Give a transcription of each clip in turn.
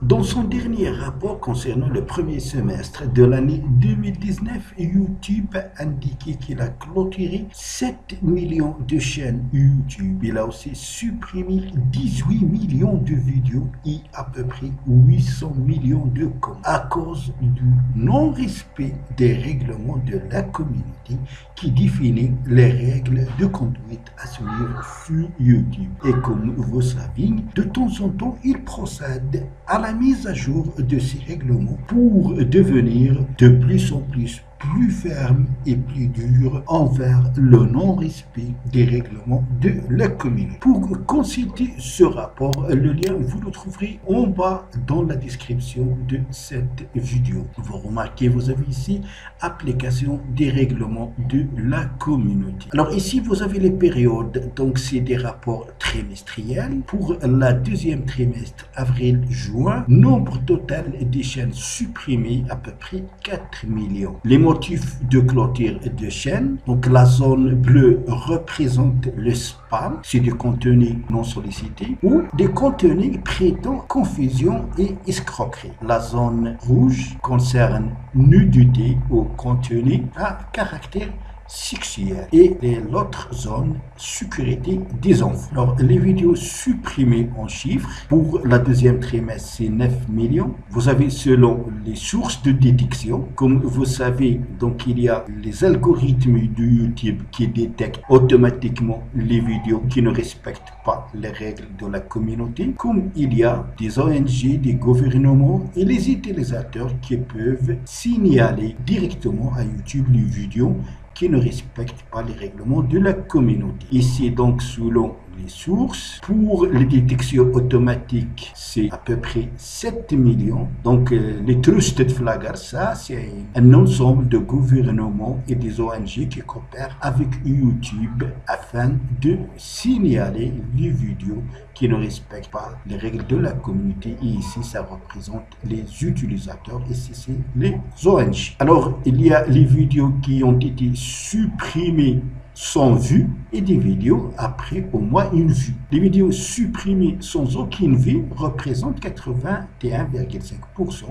Dans son dernier rapport concernant le premier semestre de l'année 2019, YouTube a indiqué qu'il a clôturé 7 millions de chaînes YouTube. Il a aussi supprimé 18 millions de vidéos et à peu près 800 millions de comptes à cause du non-respect des règlements de la communauté qui définit les règles de conduite à suivre sur YouTube. Et comme vous savez, de temps en temps, il procède à la mise à jour de ces règlements pour devenir de plus en plus ferme et plus dur envers le non-respect des règlements de la communauté. Pour consulter ce rapport, le lien, vous le trouverez en bas dans la description de cette vidéo. Vous remarquez, vous avez ici application des règlements de la communauté. Alors ici, vous avez les périodes, donc c'est des rapports trimestriels. Pour la deuxième trimestre, avril-juin, nombre total des chaînes supprimées, à peu près 4 millions. Les motifs de clôture de chaîne, donc la zone bleue représente le spam, c'est du contenu non sollicité ou des contenus prêtant confusion et escroquerie. La zone rouge concerne nudité ou contenu à caractère sexuel et l'autre zone sécurité des enfants. Alors les vidéos supprimées en chiffres pour la deuxième trimestre c'est 9 millions. Vous avez selon les sources de détection, comme vous savez, donc il y a les algorithmes de YouTube qui détectent automatiquement les vidéos qui ne respectent pas les règles de la communauté, comme il y a des ONG, des gouvernements et les utilisateurs qui peuvent signaler directement à YouTube les vidéos qui ne respectent pas les règlements de la communauté. Ici donc selon les sources, pour les détections automatiques, c'est à peu près 7 millions. Donc les Trusted Flaggers, ça c'est un ensemble de gouvernements et des ONG qui coopèrent avec YouTube afin de signaler les vidéos qui ne respectent pas les règles de la communauté. Et ici, ça représente les utilisateurs. Ici, c'est les ONG. Alors, il y a les vidéos qui ont été supprimées sans vue et des vidéos après au moins une vue. Les vidéos supprimées sans aucune vue représentent 81,5%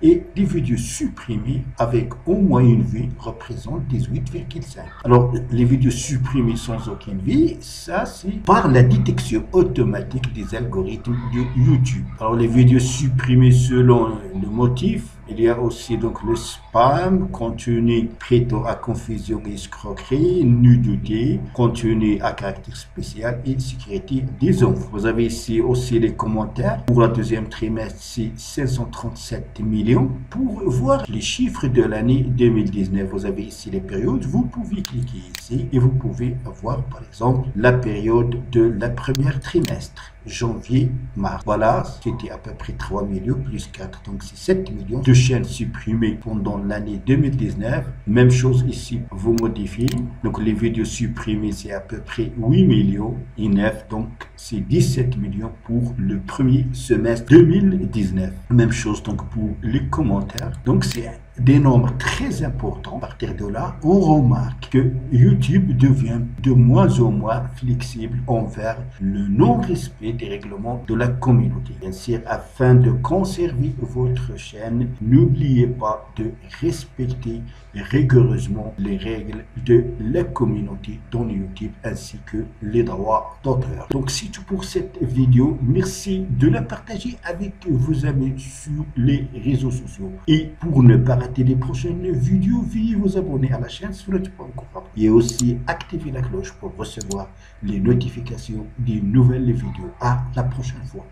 et les vidéos supprimées avec au moins une vue représentent 18,5%. Alors, les vidéos supprimées sans aucune vue, ça c'est par la détection automatique des algorithmes de YouTube. Alors, les vidéos supprimées selon le motif, il y a aussi donc le spam, contenu prêtant à confusion et escroquerie, nudité, contenu à caractère spécial et sécurité des enfants. Vous avez ici aussi les commentaires. Pour la deuxième trimestre, c'est 537 millions. Pour voir les chiffres de l'année 2019, vous avez ici les périodes. Vous pouvez cliquer ici et vous pouvez voir par exemple la période de la première trimestre. Janvier-mars. Voilà, c'était à peu près 3 millions plus 4, donc c'est 7 millions de chaînes supprimées pendant l'année 2019. Même chose ici, vous modifiez. Donc les vidéos supprimées, c'est à peu près 8 millions et 9, donc c'est 17 millions pour le premier semestre 2019. Même chose donc pour les commentaires. Donc c'est des nombres très importants. À partir de là, on remarque que YouTube devient de moins en moins flexible envers le non-respect des règlements de la communauté. Bien sûr, afin de conserver votre chaîne, n'oubliez pas de respecter rigoureusement les règles de la communauté dans YouTube ainsi que les droits d'auteur. Donc c'est tout pour cette vidéo. Merci de la partager avec vos amis sur les réseaux sociaux. Et pour ne pas rater les prochaines vidéos, veuillez vous abonner à la chaîne si vous n'êtes pas encore abonné. Et aussi activer la cloche pour recevoir les notifications des nouvelles vidéos. À la prochaine fois.